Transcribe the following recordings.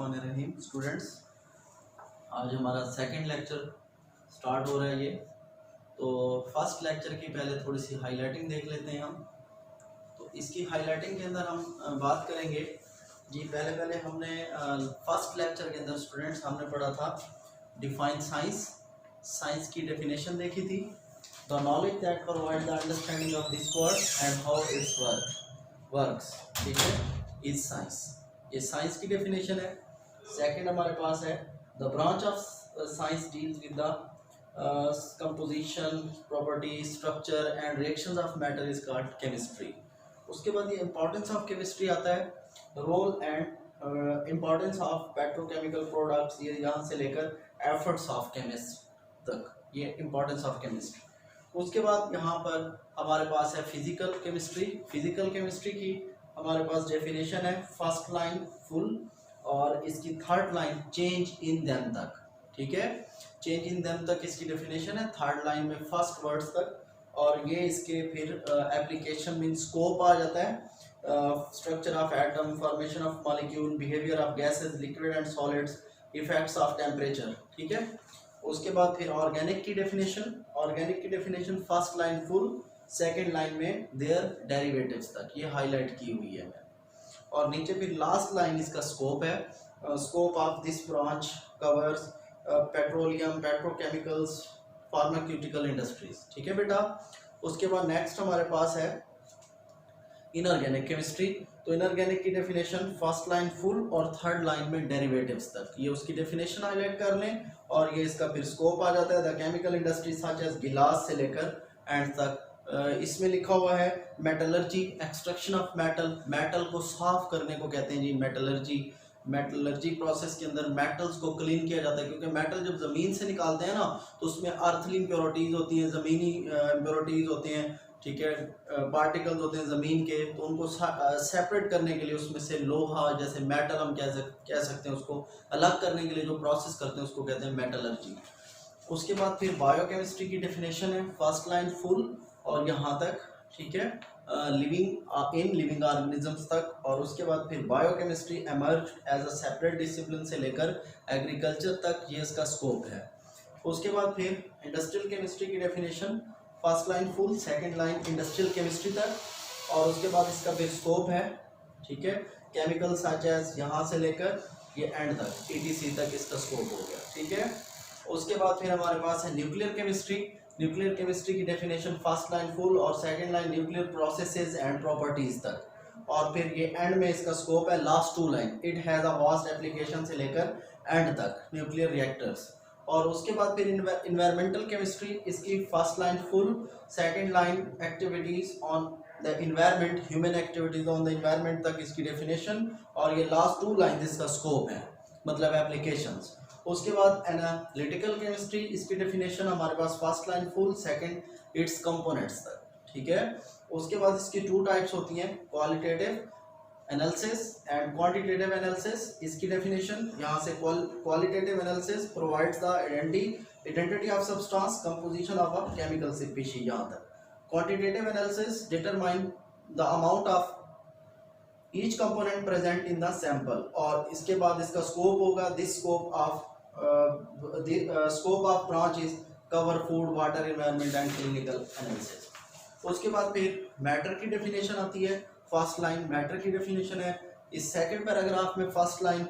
बिस्मिल्लाहिर्रहमानिर्रहीम। स्टूडेंट्स, आज हमारा सेकंड लेक्चर स्टार्ट हो रहा है। ये तो फर्स्ट लेक्चर की पहले थोड़ी सी हाईलाइटिंग देख लेते हैं हम। तो इसकी हाईलाइटिंग के अंदर हम बात करेंगे जी। पहले हमने फर्स्ट लेक्चर के अंदर स्टूडेंट्स हमने पढ़ा था डिफाइन साइंस। साइंस की डेफिनेशन देखी थी, the knowledge that provide the understanding of this world and how it's works. ठीक है, इज साइंस, ये साइंस की डेफिनेशन है। सेकंड हमारे पास है the branch of science deals with the composition, property, structure and reactions of matter is called chemistry. उसके बाद ये इंपॉर्टेंस ऑफ केमिस्ट्री आता है, role and importance of petrochemical products, ये यहाँ से लेकर एफर्ट्स ऑफ केमिस्ट तक, ये इंपॉर्टेंस ऑफ केमिस्ट्री। उसके बाद यहाँ पर हमारे पास है फिजिकल केमिस्ट्री। फिजिकल केमिस्ट्री की हमारे पास डेफिनेशन है फर्स्ट लाइन फुल और इसकी third line change in them तक। ठीक है, चेंज इन देम तक इसकी डेफिनेशन है, थर्ड लाइन में फर्स्ट वर्ड्स तक। और ये इसके फिर एप्लीकेशन मीन स्कोप आ जाता है, structure of atom, formation of molecule, behaviour of gases, liquid and solids, effects of temperature. ठीक है, उसके बाद फिर ऑर्गेनिक की डेफिनेशन। ऑर्गेनिक की definition first line full, second line में देयर डेरिवेटिव्स तक, ये हाईलाइट की हुई है। और नीचे फिर लास्ट लाइन इसका स्कोप है, scope of this branch covers petroleum, petrochemicals, pharmaceutical industries. ठीक है बेटा। उसके बाद नेक्स्ट हमारे पास है इनऑर्गेनिक केमिस्ट्री। तो इनऑर्गेनिक की डेफिनेशन फर्स्ट लाइन फुल और थर्ड लाइन में डेरिवेटिव्स तक, ये उसकी डेफिनेशन हाईलाइट कर लें। और ये इसका फिर स्कोप आ जाता है the chemical industry such as glass से लेकर एंड तक। इसमें लिखा हुआ है metallurgy, extraction of metal, metal को साफ करने को कहते हैं जी मेटलर्जी। मेटलर्जी प्रोसेस के अंदर मेटल्स को क्लीन किया जाता है, क्योंकि मेटल जब ज़मीन से निकालते हैं ना तो उसमें अर्थली इम्प्योरिटीज़ होती हैं, ज़मीनी इम्प्योरिटीज़ होती हैं। ठीक है, पार्टिकल्स होते हैं ज़मीन के, तो उनको सेपरेट करने के लिए उसमें से लोहा जैसे मेटल हम कह सकते हैं, उसको अलग करने के लिए जो प्रोसेस करते हैं उसको कहते हैं मेटलर्जी। उसके बाद फिर बायोकेमिस्ट्री की डेफिनेशन है फर्स्ट लाइन फुल और यहाँ तक। ठीक है, लिविंग इन लिविंग ऑर्गेनिजम्स तक। और उसके बाद फिर biochemistry emerge as a separate discipline से लेकर एग्रीकल्चर तक, ये इसका स्कोप है। उसके बाद फिर इंडस्ट्रियल केमिस्ट्री की definition first line full, second line industrial chemistry तक। और उसके बाद इसका फिर स्कोप है, ठीक है, केमिकल सच एज यहाँ से लेकर ये एंड तक, ETC तक इसका स्कोप हो गया। ठीक है, उसके बाद फिर हमारे पास है न्यूक्लियर केमिस्ट्री। न्यूक्लियर केमिस्ट्री की डेफिनेशन फर्स्ट लाइन फुल और second line nuclear processes and properties तक। और फिर ये एंड में इसका स्कोप है last two line, it has a vast application से लेकर एंड तक, न्यूक्लियर रिएक्टर्स। और उसके बाद फिर इन्वायरमेंटल केमिस्ट्री, इसकी first line full, second line activities on the environment, human activities on the environment तक इसकी डेफिनेशन। और ये लास्ट टू लाइन इसका स्कोप है, मतलब एप्लीकेशंस। उसके बाद एनालिटिकल केमिस्ट्री, इसकी डेफिनेशन हमारे पास first line full, second it's components तक। ठीक है, उसके बाद इसकी टू टाइप्स होती हैं, qualitative analysis and quantitative analysis. इसकी डेफिनेशन यहाँ से qualitative analysis provides the identity of substance, composition of a chemical species, यहाँ तक। Quantitative analysis determine the amount of each component present in the sample. और इसके बाद इसका स्कोप होगा, this scope of branch is cover food, water, environment and clinical analysis. उसके बाद फिर मैटर की डेफिनेशन आती है, फर्स्ट लाइन मैटर की डेफिनेशन है, इस सेकंड पैराग्राफ में फर्स्ट लाइन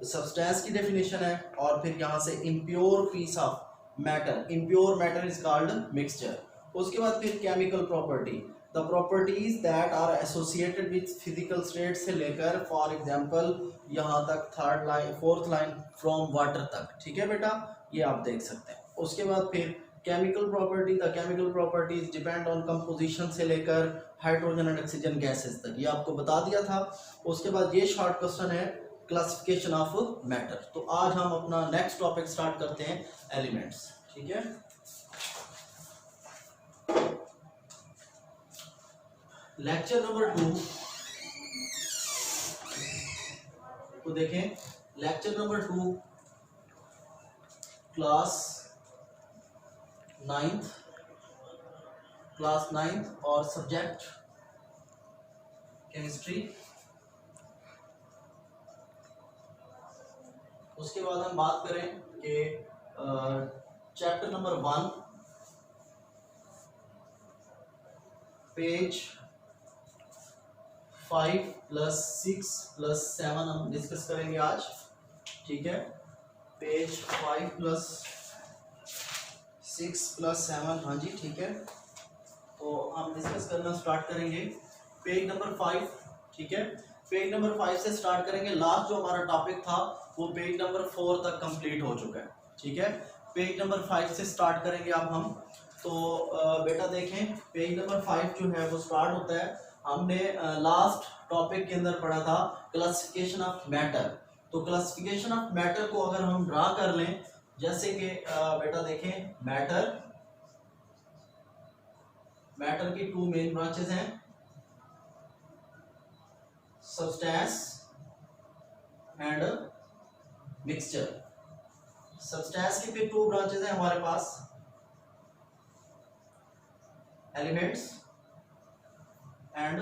सब्सटेंस की डेफिनेशन है। और फिर यहाँ से impure piece of matter, impure matter is called mixture. उसके बाद फिर chemical property, the properties that are associated with physical state से लेकर फॉर एग्जांपल यहाँ तक third line fourth line from water तक। ठीक है बेटा, ये आप देख सकते हैं। उसके बाद फिर chemical property, the chemical properties depend on composition से लेकर हाइड्रोजन एंड ऑक्सीजन गैसेस तक, ये आपको बता दिया था। उसके बाद ये शॉर्ट क्वेश्चन है क्लासिफिकेशन ऑफ मैटर। तो आज हम अपना नेक्स्ट टॉपिक स्टार्ट करते हैं, एलिमेंट्स। ठीक है, लेक्चर नंबर 2 को देखें। लेक्चर नंबर 2 क्लास 9th और सब्जेक्ट केमिस्ट्री। उसके बाद हम बात करें कि चैप्टर नंबर 1 पेज 5 + 6 + 7 हम डिस्कस करेंगे आज, ठीक है। पेज 5 + 6 + 7, हाँ जी ठीक है। तो हम डिस्कस करना स्टार्ट करेंगे पेज नंबर 5, ठीक है। पेज नंबर 5 से स्टार्ट करेंगे। लास्ट जो हमारा टॉपिक था वो पेज नंबर 4 तक कंप्लीट हो चुका है, ठीक है। पेज नंबर 5 से स्टार्ट करेंगे अब हम। तो बेटा देखें, पेज नंबर 5 जो है वो स्टार्ट होता है, हमने लास्ट टॉपिक के अंदर पढ़ा था क्लासिफिकेशन ऑफ मैटर। तो क्लासिफिकेशन ऑफ मैटर को अगर हम ड्रा कर लें, जैसे कि बेटा देखें, मैटर की 2 मेन ब्रांचेस हैं, सब्सटेंस एंड मिक्सचर। सब्सटेंस की फिर 2 ब्रांचेस हैं हमारे पास, एलिमेंट्स एंड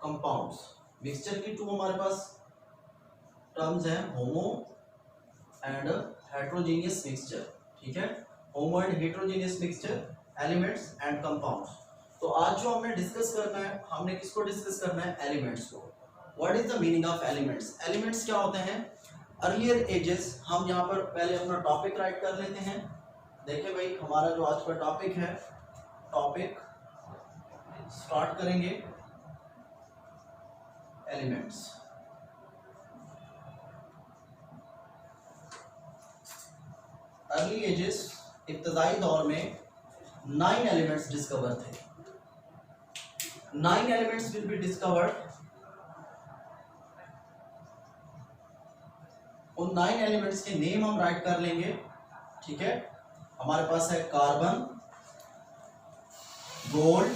कंपाउंड्स। मिक्सचर की 2 हमारे पास टर्म्स हैं, होमो एंड हेट्रोजीनियस मिक्सचर, ठीक है। Homo and heterogeneous mixture, elements and compounds. तो आज जो हमने डिस्कस करना है, हमने किसको डिस्कस करना है? एलिमेंट्स को। What is the meaning of elements? Elements क्या होते हैं? अर्लियर एजेस, हम यहाँ पर पहले अपना टॉपिक राइट कर लेते हैं। देखिए भाई, हमारा जो आज का टॉपिक है, टॉपिक स्टार्ट करेंगे एलिमेंट्स। अर्ली एजेस, इब्तदाई दौर में 9 एलिमेंट्स डिस्कवर थे। 9 एलिमेंट्स विल बी डिस्कवर्ड। उन 9 एलिमेंट्स के नेम हम राइट कर लेंगे, ठीक है। हमारे पास है carbon, gold,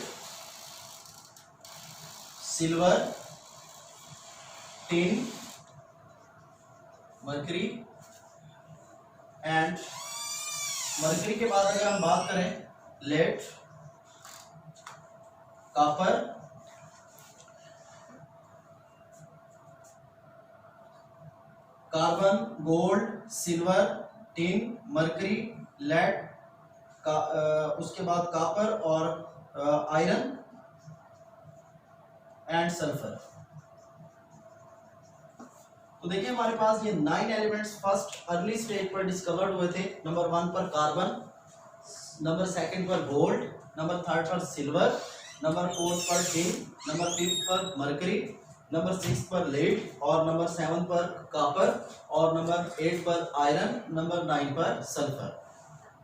silver, tin, mercury and mercury के बाद अगर हम बात करें, lead, copper, carbon, gold, silver, tin, mercury, lead का, उसके बाद कॉपर और आयरन एंड सल्फर। तो देखिए हमारे पास ये 9 एलिमेंट्स फर्स्ट अर्ली स्टेज पर डिस्कवर्ड हुए थे। नंबर 1 पर कार्बन, नंबर 2 पर गोल्ड, नंबर 3 पर सिल्वर, नंबर 4 पर टिन, नंबर 5 पर मरकरी, नंबर 6 पर लेड और नंबर 7 पर कॉपर और नंबर 8 पर आयरन, नंबर 9 पर सल्फर।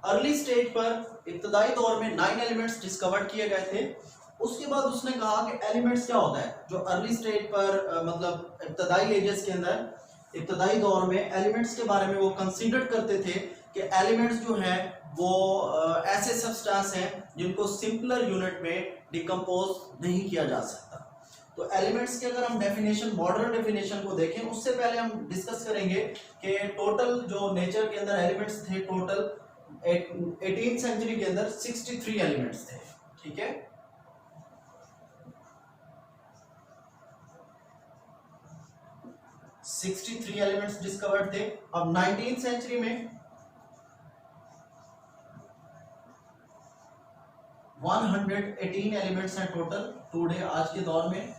अर्ली स्टेज पर इब्तदाई दौर में 9 एलिमेंट्स डिस्कवर्ड किए गए थे। उसके बाद उसने कहा कि एलिमेंट्स क्या होता है। जो अर्ली स्टेज पर मतलब इब्तदाई एजेस के अंदर, इब्तदाई दौर में एलिमेंट्स के बारे में वो कंसीडर करते थे कि एलिमेंट्स जो है वो ऐसे सब्सटेंस हैं जिनको सिंपलर यूनिट में डिकम्पोज नहीं किया जा सकता। तो एलिमेंट्स की अगर हम डेफिनेशन, मॉडर्न डेफिनेशन को देखें, उससे पहले हम डिस्कस करेंगे कि टोटल जो नेचर के अंदर एलिमेंट्स थे, टोटल 18th सेंचुरी के अंदर 63 एलिमेंट्स थे, ठीक है। (63 एलिमेंट्स डिस्कवर्ड थे। अब 19th सेंचुरी में 118 एलिमेंट्स हैं टोटल टुडे, आज के दौर में।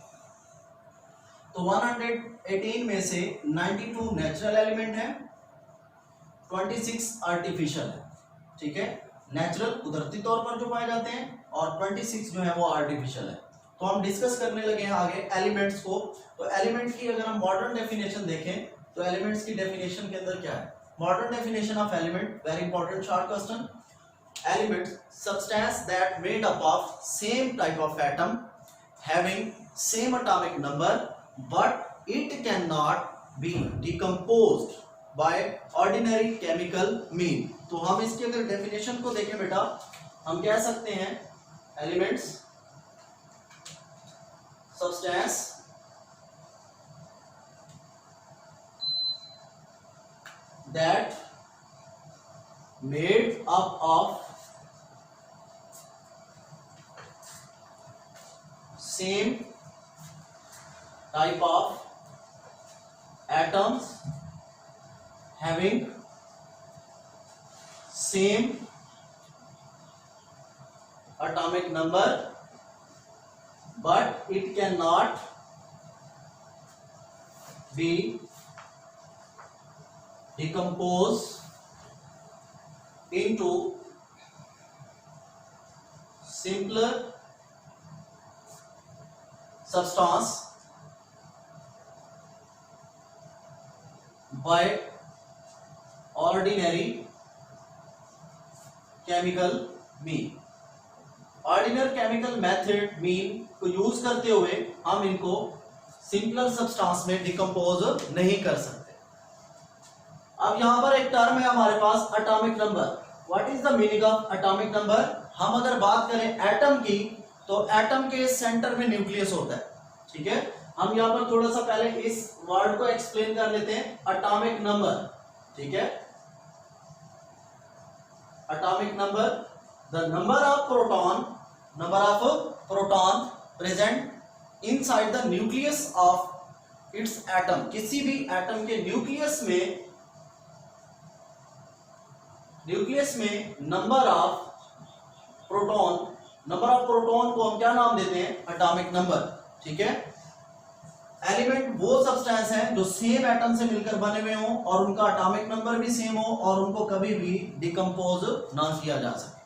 तो 118 में से 92 नेचुरल एलिमेंट है, 26 आर्टिफिशियल है, ठीक है। नेचुरल कुदरती तौर पर जो पाए जाते हैं और 26 जो है वो आर्टिफिशियल है। तो हम डिस्कस करने लगे हैं आगे एलिमेंट्स को। तो एलिमेंट की अगर हम मॉडर्न डेफिनेशन देखें, तो एलिमेंट्स की डेफिनेशन के अंदर क्या है? Modern definition of element, very important short question. Elements, substance that made up of same type of atom having same atomic number but it cannot be decomposed by ordinary chemical mean। तो हम इसकी अगर definition को देखें बेटा, हम कह सकते हैं elements substance that made up of same type of atoms having same atomic number but it cannot be decomposed into simpler substance by ordinary chemical mean। Ordinary chemical method mean को use करते हुए हम इनको simpler substance में decompose नहीं कर सकते। अब यहां पर एक टर्म है हमारे पास atomic number. What is the meaning of atomic number? हम अगर बात करें एटम की तो एटम के सेंटर में न्यूक्लियस होता है, ठीक है। हम यहां पर थोड़ा सा पहले इस वर्ड को एक्सप्लेन कर लेते हैं, एटॉमिक नंबर, ठीक है। Atomic number, the number of proton present inside the nucleus of its atom. किसी भी एटम के न्यूक्लियस में नंबर ऑफ प्रोटॉन को हम क्या नाम देते हैं? एटॉमिक नंबर, ठीक है। एलिमेंट वो सब्सटेंस हैं जो सेम एटम से मिलकर बने हुए हों और उनका एटॉमिक नंबर भी सेम हो और उनको कभी भी डिकम्पोज ना किया जा सके,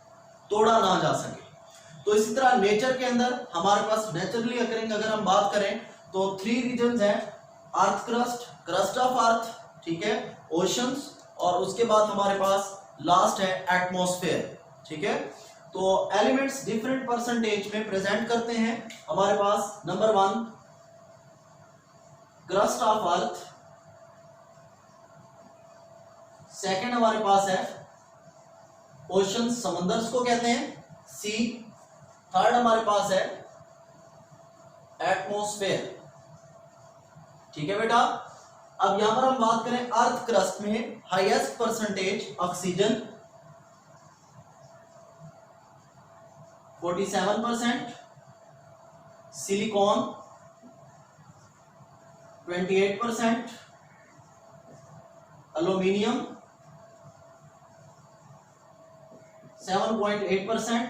तोड़ा ना जा सके। तो इसी तरह नेचर के अंदर हमारे पास नेचुरली अकरिंग अगर हम बात करें तो 3 रीजन्स हैं, अर्थ क्रस्ट, क्रस्ट ऑफ अर्थ, ठीक है, ओशंस, और उसके बाद हमारे पास लास्ट है एटमॉस्फेयर, ठीक है। तो एलिमेंट्स डिफरेंट परसेंटेज में प्रेजेंट करते हैं। हमारे पास number 1 crust of earth, second हमारे पास है ओशन, समंदर को कहते हैं, सी, थर्ड हमारे पास है एटमॉस्फेयर, ठीक है बेटा। अब यहां पर हम बात करें अर्थ क्रस्ट में highest percentage oxygen 47%, silicon 28%, aluminium 7.8%।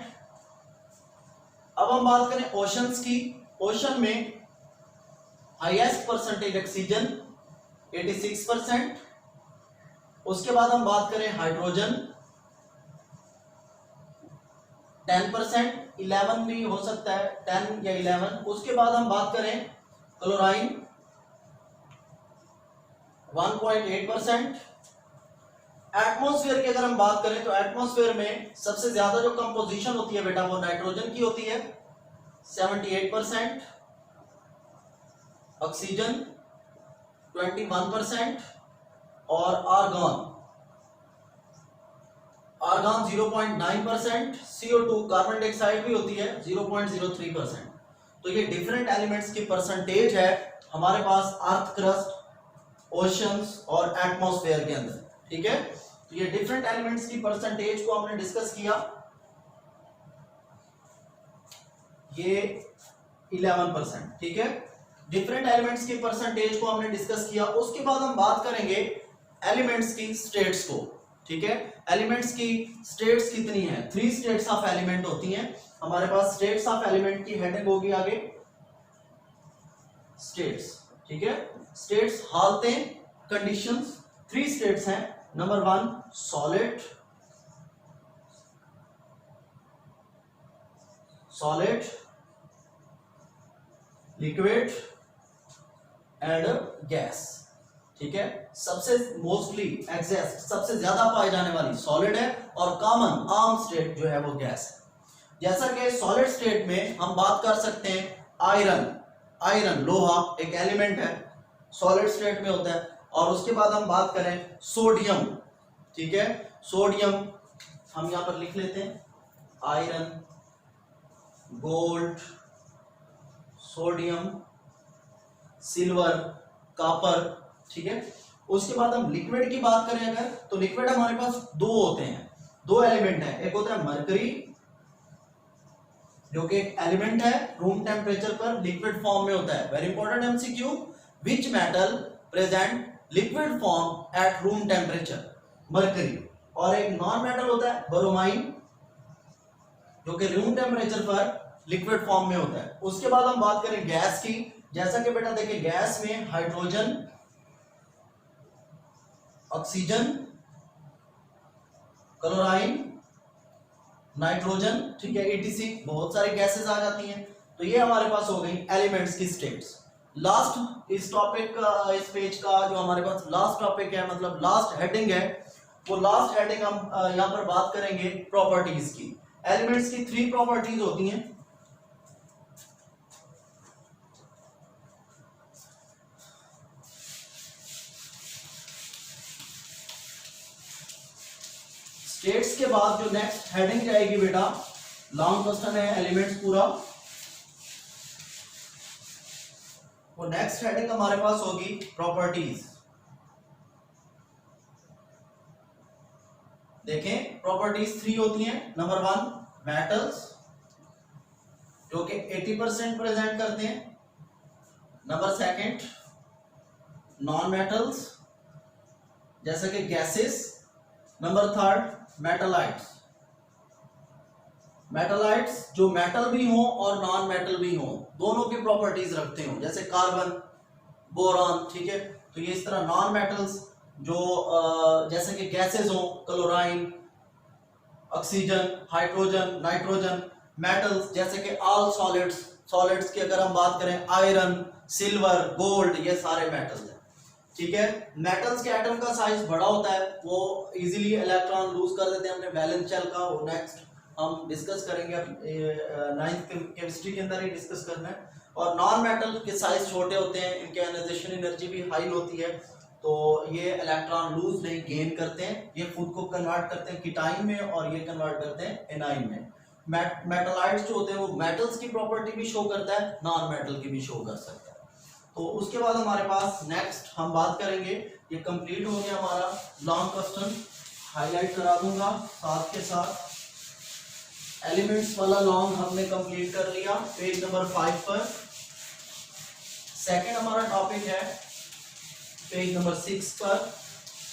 अब हम बात करें ओशंस की, ओशन में हाईएस्ट परसेंटेज ऑक्सीजन 86%, उसके बाद हम बात करें हाइड्रोजन 10%, 11 भी हो सकता है, 10 या 11। उसके बाद हम बात करें क्लोराइन 1.8%। एटमॉस्फेयर की अगर हम बात करें तो एटमॉस्फेयर में सबसे ज्यादा जो कंपोजिशन होती है बेटा वो नाइट्रोजन की होती है 78%, ऑक्सीजन 21% और आर्गन 0.9%, CO2 कार्बन डाइऑक्साइड भी होती है 0.03%। तो ये डिफरेंट एलिमेंट्स की परसेंटेज है हमारे पास अर्थ क्रस्ट, ओशंस और एटमॉस्फेयर के अंदर, ठीक है। तो ये डिफरेंट एलिमेंट्स की परसेंटेज को हमने डिस्कस किया, ये 11%, ठीक है। डिफरेंट एलिमेंट्स की परसेंटेज को हमने डिस्कस किया। उसके बाद हम बात करेंगे एलिमेंट्स की स्टेट्स को, ठीक है। एलिमेंट्स की स्टेट्स कितनी है? 3 स्टेट्स ऑफ एलिमेंट होती हैं हमारे पास। स्टेट्स ऑफ एलिमेंट की हेडिंग होगी आगे स्टेट्स, ठीक है। स्टेट्स, हालतें, कंडीशंस, 3 स्टेट्स हैं। Number 1 solid, liquid and gas, ठीक है। सबसे मोस्टली एग्जैक्ट सबसे ज्यादा पाई जाने वाली सॉलिड है और कॉमन आम स्टेट जो है वो गैस है। जैसा कि सॉलिड स्टेट में हम बात कर सकते हैं आयरन लोहा एक एलिमेंट है, सॉलिड स्टेट में होता है। और उसके बाद हम बात करें सोडियम, ठीक है। सोडियम हम यहां पर लिख लेते हैं, iron, gold, sodium, silver, copper, ठीक है। उसके बाद हम लिक्विड की बात करें अगर, तो लिक्विड हमारे पास 2 होते हैं, 2 एलिमेंट है। एक होता है मरकरी जो कि एक एलिमेंट है, रूम टेम्परेचर पर लिक्विड फॉर्म में होता है। Very important MCQ, which metal present liquid form at room temperature, mercury, और एक नॉन मेटल होता है ब्रोमाइन, जो कि रूम टेम्परेचर पर लिक्विड फॉर्म में होता है। उसके बाद हम बात करें गैस की, जैसा कि बेटा देखिए गैस में हाइड्रोजन, ऑक्सीजन, क्लोराइन, नाइट्रोजन, ठीक है, ETC, बहुत सारी गैसेस आ जाती हैं। तो ये हमारे पास हो गई एलिमेंट्स की स्टेट्स। लास्ट इस टॉपिक का, इस पेज का जो हमारे पास लास्ट टॉपिक है, मतलब लास्ट हेडिंग है, वो लास्ट हेडिंग हम यहाँ पर बात करेंगे प्रॉपर्टीज की। एलिमेंट्स की 3 प्रॉपर्टीज होती हैं। स्टेट्स के बाद जो नेक्स्ट हेडिंग जाएगी बेटा, लॉन्ग क्वेश्चन है एलिमेंट्स पूरा, वो नेक्स्ट हेडिंग हमारे पास होगी प्रॉपर्टीज। देखें प्रॉपर्टीज 3 होती हैं। नंबर 1 मेटल्स, जो कि 80% प्रेजेंट करते हैं। नंबर 2 नॉन मेटल्स, जैसे कि गैसेस। नंबर 3 मेटलाइट्स, मेटलाइट्स जो मेटल भी हो और नॉन मेटल भी हो, दोनों की प्रॉपर्टीज रखते हो, जैसे कार्बन, बोरॉन, ठीक है। तो ये इस तरह नॉन मेटल्स जो जैसे कि गैसेस हो, chlorine, oxygen, hydrogen, nitrogen. Metals जैसे कि ऑल सॉलिड्स, सॉलिड्स की अगर हम बात करें आयरन, सिल्वर, गोल्ड, ये सारे मेटल्स हैं, ठीक है। मेटल्स के एटम का साइज बड़ा होता है, वो इजीली इलेक्ट्रॉन लूज कर देते हैं अपने वैलेंस शेल का, वो नेक्स्ट हम डिस्कस करेंगे, 9th केमिस्ट्री के अंदर ही डिस्कस करना है। और नॉन मेटल के साइज छोटे होते हैं, इनके आयनाइजेशन एनर्जी भी हाई होती है, तो ये इलेक्ट्रॉन लूज नहीं गेन करते हैं, ये खुद को कन्वर्ट करते हैं कीटाइन में और ये कन्वर्ट करते हैं एनाइन में। मेटलाइट्स जो होते हैं वो मेटल्स की प्रॉपर्टी भी शो करता है, नॉन मेटल की भी शो कर सकता है। तो उसके बाद हमारे पास नेक्स्ट हम बात करेंगे, ये कंप्लीट हो गया हमारा लॉन्ग क्वेश्चन, हाईलाइट करा दूंगा साथ के साथ। एलिमेंट्स वाला लॉन्ग हमने कंप्लीट कर लिया पेज नंबर 5 पर। सेकंड हमारा टॉपिक है पेज नंबर 6 पर।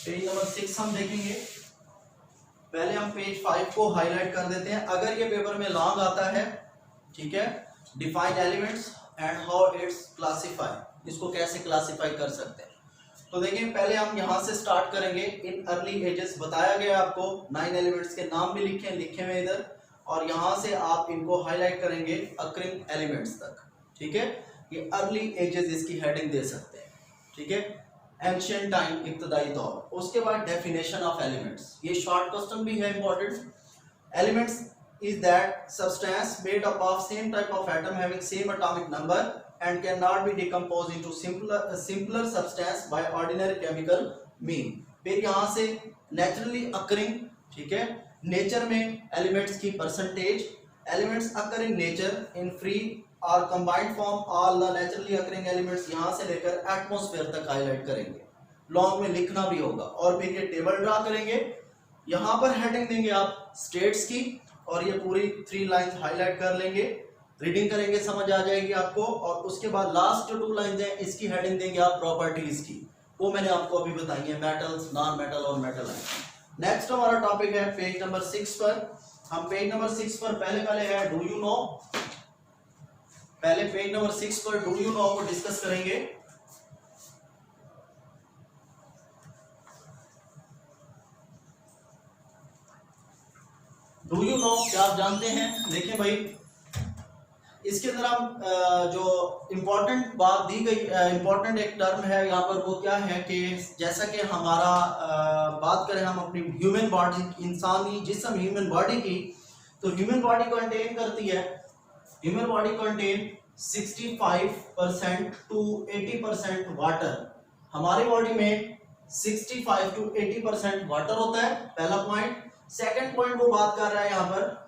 पेज नंबर 6 हम देखेंगे, पहले हम पेज 5 को हाईलाइट कर देते हैं। अगर ये पेपर में लॉन्ग आता है, ठीक है, define elements and how it's classify, इसको कैसे क्लासिफाई कर सकते हैं। तो देखिए पहले हम यहां से स्टार्ट करेंगे। इन अर्ली एजेस बताया गया आपको, 9 एलिमेंट्स के नाम भी लिखे हुए इधर, और यहां से आप इनको हाईलाइट करेंगे अक्रिंग एलिमेंट्स तक, ठीक है। ये अर्ली एजेस इसकी हेडिंग दे सकते हैं, ठीक है। एंशिएंट टाइम, इब्तदाई दौर। उसके बाद डेफिनेशन ऑफ एलिमेंट्स, ये शॉर्ट क्वेश्चन भी है important. Elements is that substance made up of same type of atom having same atomic number and cannot be decomposed into simpler substance by ordinary chemical mean। फिर यहाँ से naturally occurring, ठीक है, nature में elements की percentage, elements occur in nature in free or combined form all the naturally occurring elements, यहाँ से लेकर एटमॉस्फेयर तक हाईलाइट करेंगे, लॉन्ग में लिखना भी होगा। और फिर ये टेबल ड्रा करेंगे, यहाँ पर हेडिंग देंगे आप स्टेट्स की, और ये पूरी 3 लाइंस हाईलाइट कर लेंगे, रीडिंग करेंगे, समझ आ जाएगी आपको। और उसके बाद लास्ट जो 2 लाइंस हैं इसकी हेडिंग देंगे आप प्रॉपर्टीज की, वो मैंने आपको अभी बताई है, मेटल्स, नॉन मेटल और मेटल आयन। नेक्स्ट हमारा टॉपिक है पेज नंबर 6 पर। हम पेज नंबर 6 पर पहले है डू यू नो। पहले पेज नंबर 6 पर डू यू नो को डिस्कस करेंगे। डू यू नो क्या आप जानते हैं? देखिए भाई, इसके अंदर हम जो इम्पोर्टेंट बात दी गई, इम्पोर्टेंट एक टर्म है यहाँ पर, वो क्या है कि जैसा कि हमारा बात करें हम अपनी ह्यूमन बॉडी, इंसानी जिस्म ह्यूमन बॉडी की, तो ह्यूमन बॉडी कंटेन करती है, human body contain 65% to 80% water. हमारी बॉडी में 65 to 80% वाटर होता है, पहला पॉइंट। सेकंड पॉइंट वो बात कर रहा है यहां पर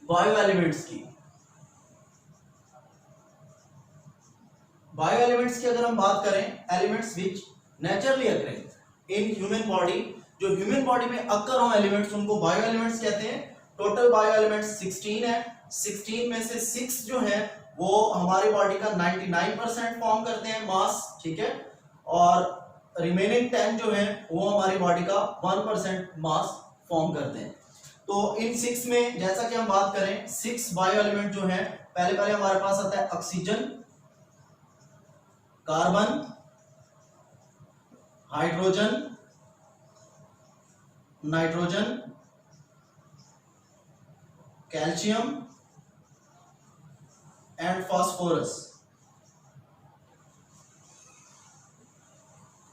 बायो एलिमेंट्स की। बायो एलिमेंट्स की अगर हम बात करें, elements which naturally occurring in human body, जो ह्यूमन बॉडी में अकर हो एलिमेंट्स, उनको बायो एलिमेंट्स कहते हैं। टोटल बायो एलिमेंट्स 16 है, 16 में से 6 जो है वो हमारी बॉडी का 99% फॉर्म करते हैं मास, ठीक है, और रिमेनिंग 10 जो है वो हमारी बॉडी का 1% मास फॉर्म करते हैं। तो इन 6 में जैसा कि हम बात करें 6 बायो एलिमेंट जो है, पहले हमारे पास आता है oxygen, carbon, hydrogen, nitrogen, calcium and phosphorus.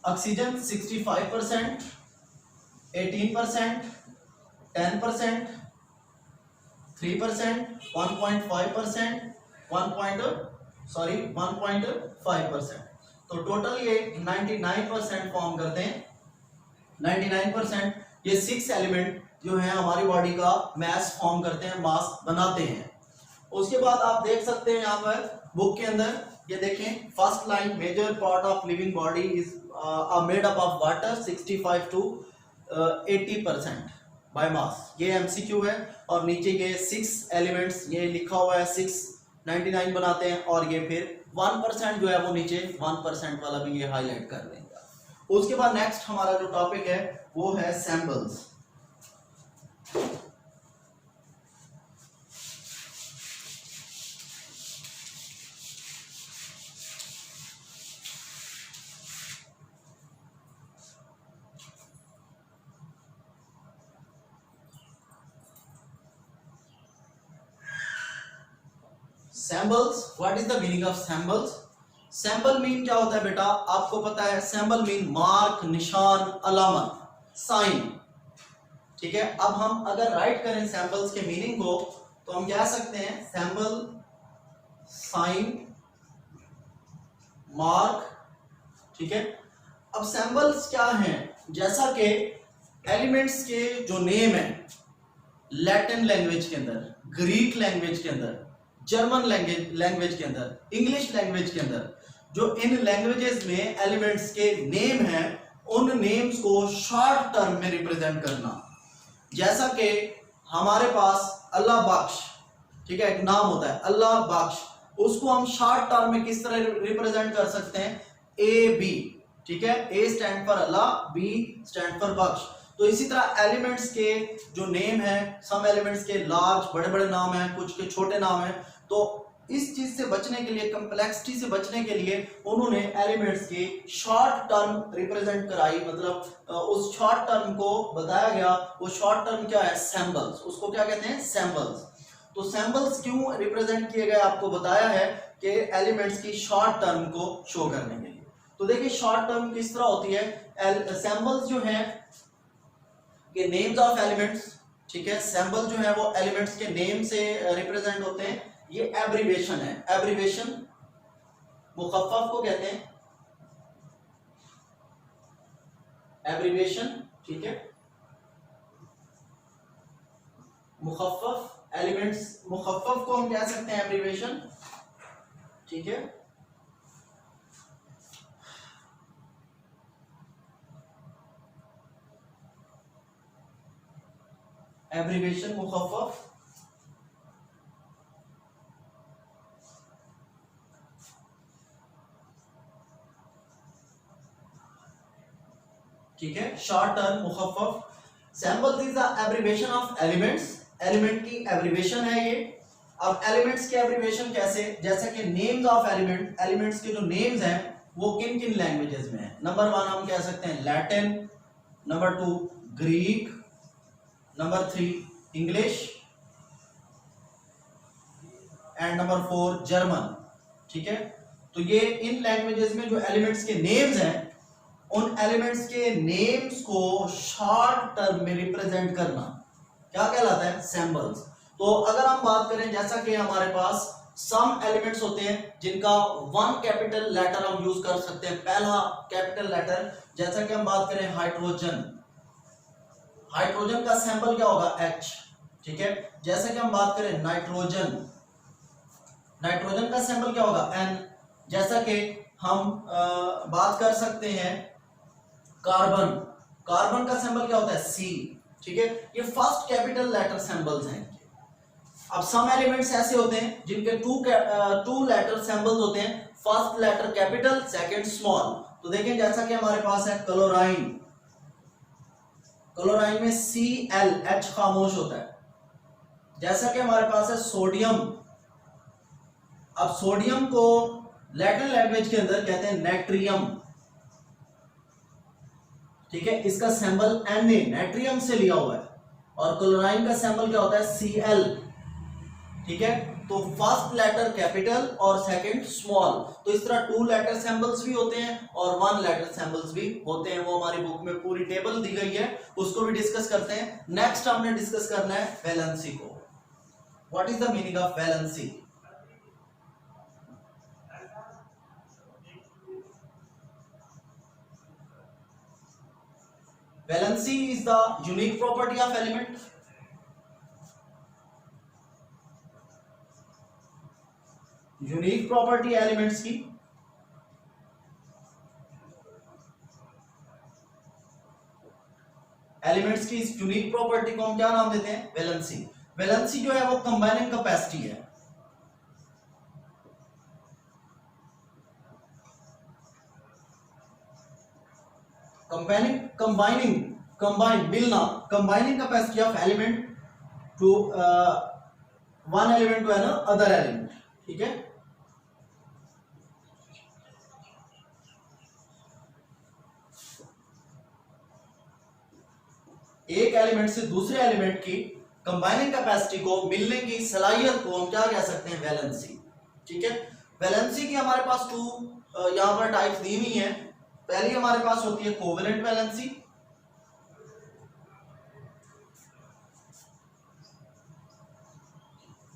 Oxygen 65%, 18%, 10%, 3%, 1.5%, 1.5%। तो टोटल ये 99% फॉर्म करते हैं। 99% ये 6 एलिमेंट जो है हमारी बॉडी का मास फॉर्म करते हैं, मास बनाते हैं। उसके बाद आप देख सकते हैं यहाँ पर बुक के अंदर, ये देखें first line, major part of living body is made up of water 65 to 80% by mass. ये एमसीक्यू है। और नीचे ये 6 एलिमेंट्स ये लिखा हुआ है, 6 99 बनाते हैं, और ये फिर 1% जो है वो नीचे 1% वाला भी ये हाईलाइट कर देंगे। उसके बाद नेक्स्ट हमारा जो टॉपिक है वो है samples. Samples, what is the meaning of samples? Sample mean क्या होता है बेटा, आपको पता है, सैंपल मीन मार्क, निशान, अलामत, साइन, ठीक है। अब हम अगर राइट करें सैंपल्स के मीनिंग को तो हम कह सकते हैं सैंपल, साइन, मार्क, ठीक है। अब सैंपल्स क्या हैं? जैसा कि एलिमेंट्स के जो नेम है लैटिन लैंग्वेज के अंदर, ग्रीक लैंग्वेज के अंदर, जर्मन लैंग्वेज के अंदर, इंग्लिश लैंग्वेज के अंदर, जो इन लैंग्वेजेस में एलिमेंट्स के नेम हैं, उन नेम्स को शॉर्ट टर्म में रिप्रेजेंट करना। जैसा कि हमारे पास अल्लाह बख्श, ठीक है, एक नाम होता है अल्लाह बख्श, उसको हम शॉर्ट टर्म में किस तरह रिप्रेजेंट कर सकते हैं? ए बी, ठीक है, A stand for Allah, B stand for Bakhsh. तो इसी तरह एलिमेंट्स के जो नेम है, सम एलिमेंट्स के लार्ज बड़े बड़े नाम हैं, कुछ के छोटे नाम हैं। तो इस चीज से बचने के लिए, कंप्लेक्सिटी से बचने के लिए उन्होंने एलिमेंट्स की शॉर्ट टर्म रिप्रेजेंट कराई, मतलब उस शॉर्ट टर्म को बताया गया। वो शॉर्ट टर्म क्या है? सैंपल्स। उसको क्या कहते हैं? सैंपल्स। तो सैंपल्स क्यों रिप्रेजेंट किए गए आपको बताया है कि एलिमेंट्स की शॉर्ट टर्म को शो करने के लिए। तो देखिए शॉर्ट टर्म किस तरह होती है। सैंपल्स जो है कि नेम्स ऑफ एलिमेंट्स, ठीक है, सैंपल जो है वो एलिमेंट्स के नेम से रिप्रेजेंट होते हैं। ये एब्रीविएशन है, एब्रीविएशन मुखफ़फ़ को कहते हैं एब्रीविएशन, ठीक है, मुखफ़फ़ एलिमेंट्स, मुखफ़फ़ को हम कह सकते हैं एब्रीविएशन, ठीक है। एब्रीविएशन मुखफ़फ़, ठीक है, शॉर्ट टर्म मुखफ़फ़। Sample is the abbreviation of elements, element की एब्रीविएशन है ये। अब एलिमेंट्स की एब्रीविएशन कैसे? जैसे कि नेम्स ऑफ एलिमेंट, एलिमेंट्स के जो नेम्स हैं वो किन किन लैंग्वेजेस में है। नंबर 1 हम कह सकते हैं Latin, number 2 Greek, number 3 English and number 4 German, ठीक है। तो ये इन लैंग्वेजेस में जो एलिमेंट्स के नेम्स हैं, उन एलिमेंट्स के नेम्स को शॉर्ट टर्म में रिप्रेजेंट करना क्या कहलाता है? सैंपल्स। तो अगर हम बात करें, जैसा कि हमारे पास सम एलिमेंट्स होते हैं जिनका 1 कैपिटल लेटर हम यूज कर सकते हैं, पहला कैपिटल लेटर, जैसा कि हम बात करें हाइड्रोजन, हाइड्रोजन का सैंपल क्या होगा? H, ठीक है। जैसे कि हम बात करें नाइट्रोजन, नाइट्रोजन का सैंपल क्या होगा? N। जैसा कि हम बात कर सकते हैं कार्बन, कार्बन का सैंपल क्या होता है? C, ठीक है। ये फर्स्ट कैपिटल लेटर सैंपल्स हैं। अब सम एलिमेंट्स ऐसे होते हैं जिनके टू लेटर सिंबल्स होते हैं, first letter capital second small. तो देखें जैसा कि हमारे पास है क्लोराइन, क्लोराइन में ClH खामोश होता है। जैसा कि हमारे पास है सोडियम, अब सोडियम को लैटिन लैंग्वेज के अंदर कहते हैं नेट्रियम, ठीक है, इसका सिंबल Na नेट्रियम से लिया हुआ है, और क्लोराइन का सिंबल क्या होता है Cl, ठीक है। तो फर्स्ट लेटर कैपिटल और सेकंड स्मॉल, तो इस तरह टू लेटर सिंबल्स भी होते हैं और वन लेटर सिंबल्स भी होते हैं। वो हमारी बुक में पूरी टेबल दी गई है, उसको भी डिस्कस करते हैं। नेक्स्ट हमने डिस्कस करना है वैलेंसी को। What is the meaning of valency? Valency is the unique property of element. Unique property elements की इस यूनिक प्रॉपर्टी को हम क्या नाम देते हैं? वैलेंसी। वैलेंसी जो है वो कंबाइनिंग कैपेसिटी है। कंबाइनिंग मिलना, combining capacity of element to one element to other element, ठीक है। एक एलिमेंट से दूसरे एलिमेंट की कंबाइनिंग कैपेसिटी को, मिलने की सलाहियत को हम क्या कह सकते हैं? वैलेंसी, ठीक है। वैलेंसी की हमारे पास यहां पर टाइप्स दी हुई हैं। पहली हमारे पास होती है कोवेलेंट वैलेंसी,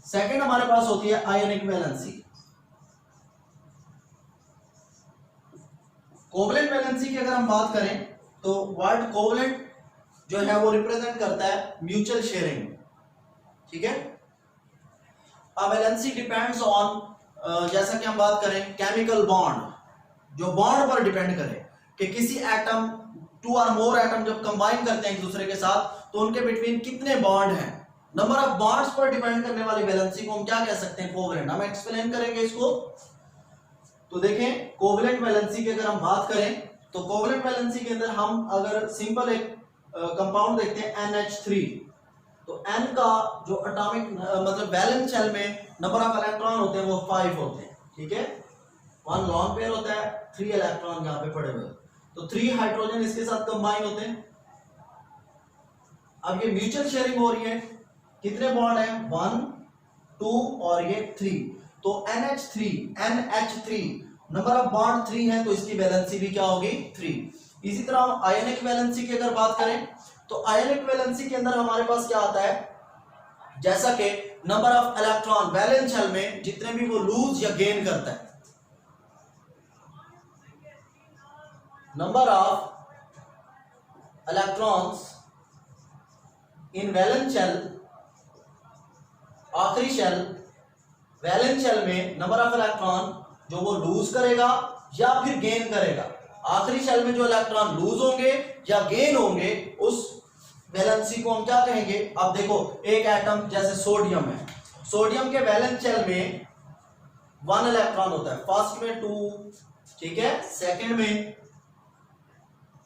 सेकंड हमारे पास होती है आयोनिक वैलेंसी। कोवेलेंट वैलेंसी की अगर हम बात करें तो वर्ड कोवेलेंट जो है वो रिप्रेजेंट करता है म्यूचुअल शेयरिंग, ठीक है। वैलेंसी डिपेंड्स ऑन, जैसा कि हम बात करें केमिकल बॉन्ड, जो बॉन्ड पर डिपेंड करे कि किसी एटम, टू और मोर एटम जब कंबाइन करते हैं एक दूसरे के साथ तो उनके बिटवीन कितने बॉन्ड हैं, नंबर ऑफ बॉन्ड्स पर डिपेंड करने वाली वैलेंसी को हम क्या कह सकते हैं? कोवेलेंट। हम एक्सप्लेन करेंगे इसको। तो देखें कोवेलेंट वैलेंसी की अगर हम बात करें तो कोवेलेंट वैलेंसी के अंदर हम अगर सिंपल एक कंपाउंड देखते हैं NH3, तो N का जो एटॉमिक मतलब वैलेंस शेल में नंबर ऑफ इलेक्ट्रॉन होते हैं वो 5 होते हैं, ठीक है। 1 लॉन पेयर होता है, 3 इलेक्ट्रॉन यहां पे पड़े हुए, तो 3 हाइड्रोजन इसके साथ कंबाइन होते हैं। अब ये म्यूचुअल शेयरिंग हो रही है, कितने बॉन्ड हैं? 1 2 और ये 3, तो NH3 नंबर ऑफ बॉन्ड 3 है, तो इसकी वैलेंसी भी क्या होगी? 3। इसी तरह हम आयनिक वैलेंसी की अगर बात करें तो आयनिक वैलेंसी के अंदर हमारे पास क्या आता है? जैसा कि number of electron valence shell में जितने भी वो लूज या गेन करता है, number of electrons in valence shell, आखिरी शेल वैलेंस शेल में नंबर ऑफ इलेक्ट्रॉन जो वो लूज करेगा या फिर गेन करेगा, आखिरी शेल में जो इलेक्ट्रॉन लूज होंगे या गेन होंगे उस वैलेंसी को हम क्या कहेंगे? अब देखो एक एटम जैसे सोडियम है, सोडियम के वैलेंस शेल में 1 इलेक्ट्रॉन होता है, फर्स्ट में 2, ठीक है, सेकंड में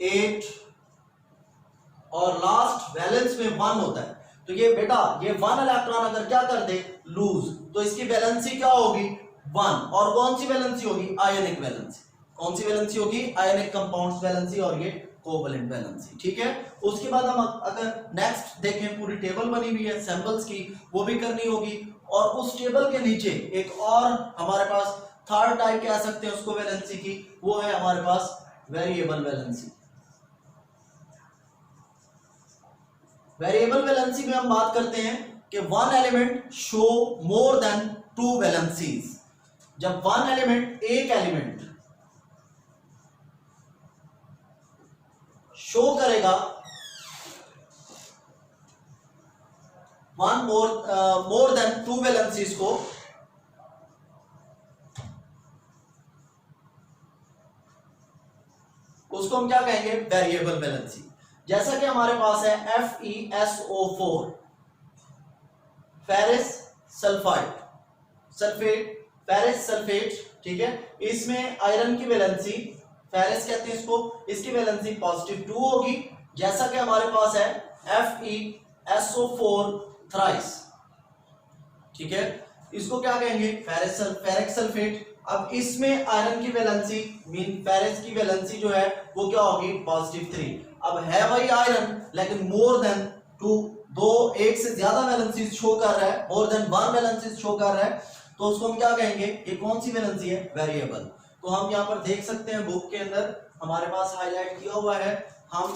8 और लास्ट वैलेंस में 1 होता है। तो ये बेटा ये 1 इलेक्ट्रॉन अगर क्या कर दे? लूज, तो इसकी वैलेंसी क्या होगी? 1। और कौन सी वैलेंसी होगी? आयनिक वैलेंसी। कौन सी वैलेंसी होगी? आयनिक कंपाउंड्स वैलेंसी और ये कोवेलेंट वैलेंसी, ठीक है। उसके बाद हम अगर नेक्स्ट देखें, पूरी टेबल बनी हुई है सिंबल्स की, वो भी करनी होगी। और उस टेबल के नीचे एक और हमारे पास थर्ड टाइप कह सकते हैं उसको वैलेंसी की, वो है हमारे पास वेरिएबल वैलेंसी। वेरिएबल वैलेंसी में हम बात करते हैं कि one element show more then 2 valencies. जब वन एलिमेंट, एक एलिमेंट शो करेगा वन मोर देन 2 वैलेंसीज को, उसको हम क्या कहेंगे? Variable valency. जैसा कि हमारे पास है FeSO4, ferrous sulphide, sulphate, ferrous sulphate, ठीक है। इसमें आयरन की वैलेंसी, फेरस कहते हैं इसको, इसकी वैलेंसी पॉजिटिव 2 होगी, जैसा कि हमारे पास है FeSO4 थ्राइस, ठीक है। इसको क्या कहेंगे, फेरिक सल्फेट। अब इसमें आयरन की वैलेंसी मीन फेरस की वैलेंसी जो है वो क्या होगी, पॉजिटिव 3। अब है वही आयरन लेकिन मोर देन 2, एक से ज्यादा वैलेंसी शो कर रहा है, मोर देन 1 वैलेंसी शो कर रहा है, तो उसको हम क्या कहेंगे, ये कौन सी वैलेंसी है, वेरिएबल। तो हम यहाँ पर देख सकते हैं बुक के अंदर हमारे पास हाईलाइट किया हुआ है, हम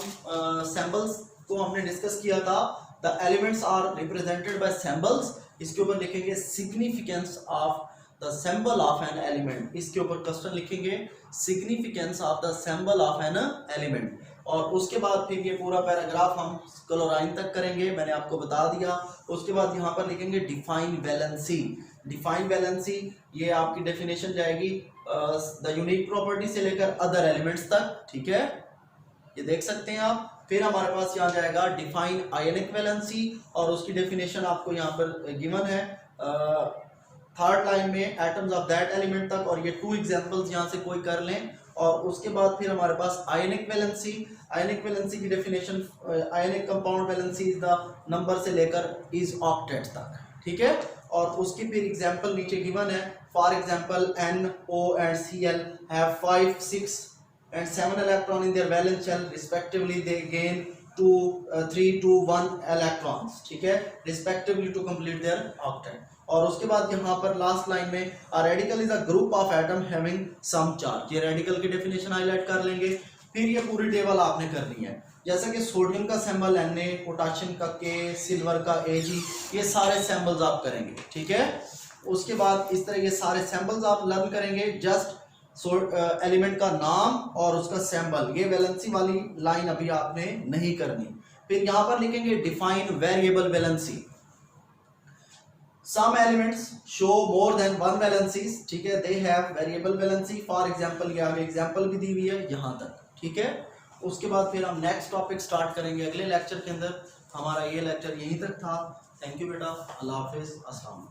सैंपल्स को हमने डिस्कस किया था, the elements are represented by symbols, इसके ऊपर लिखेंगे significance of the symbol of an element, इसके ऊपर क्वेश्चन लिखेंगे significance of the symbol of an element, और उसके बाद फिर ये पूरा पैराग्राफ हम क्लोराइन तक करेंगे, मैंने आपको बता दिया। उसके बाद यहाँ पर लिखेंगे डिफाइन वैलेंसी, डिफाइन वैलेंसी ये आपकी डेफिनेशन जाएगी द यूनिक प्रॉपर्टी से लेकर अदर एलिमेंट्स तक, ठीक है, ये देख सकते हैं आप। फिर हमारे पास यहाँ जाएगा डिफाइन आयनिक वैलेंसी, और उसकी डेफिनेशन आपको यहाँ पर गिवन है थर्ड लाइन में, एटम्स ऑफ दैट एलिमेंट तक, और ये 2 एग्जांपल्स यहाँ से कोई कर लें। और उसके बाद फिर हमारे पास आयनिक वैलेंसी, आयनिक वैलेंसी की definition, ionic compound valency is the number से लेकर इज ऑक्टेट तक, ठीक है। और उसकी फिर एग्जांपल नीचे गिवन है, for example NO and Cl have 5, 6 and 7 electron in their valence shell respectively, they gain 2, 3, 2, 1 electrons, ठीक है, respectively to complete their octet। और उसके बाद यहाँ पर लास्ट लाइन में a radical is a group of atom having some charge, ये radical की डेफिनेशन हाईलाइट कर लेंगे। फिर ये पूरी टेबल आपने करनी है, जैसे कि सोडियम का सिंबल Na, पोटेशियम का K, सिल्वर का Ag, ये सारे सिंबल्स आप करेंगे, ठीक है। उसके बाद इस तरह ये सारे सिंबल्स आप लर्न करेंगे, जस्ट एलिमेंट का नाम और उसका सिंबल, ये वैलेंसी वाली लाइन अभी आपने नहीं करनी। फिर यहाँ पर लिखेंगे define variable valency, some elements show more than 1 valencies, ठीक है, they have variable valency, for example ये आगे एग्जांपल भी दी हुई है यहाँ तक, ठीक है। उसके बाद फिर हम नेक्स्ट टॉपिक स्टार्ट करेंगे अगले लेक्चर के अंदर, हमारा ये लेक्चर यहीं तक था। थैंक यू बेटा, अल्लाह हाफिज, अस्सलाम।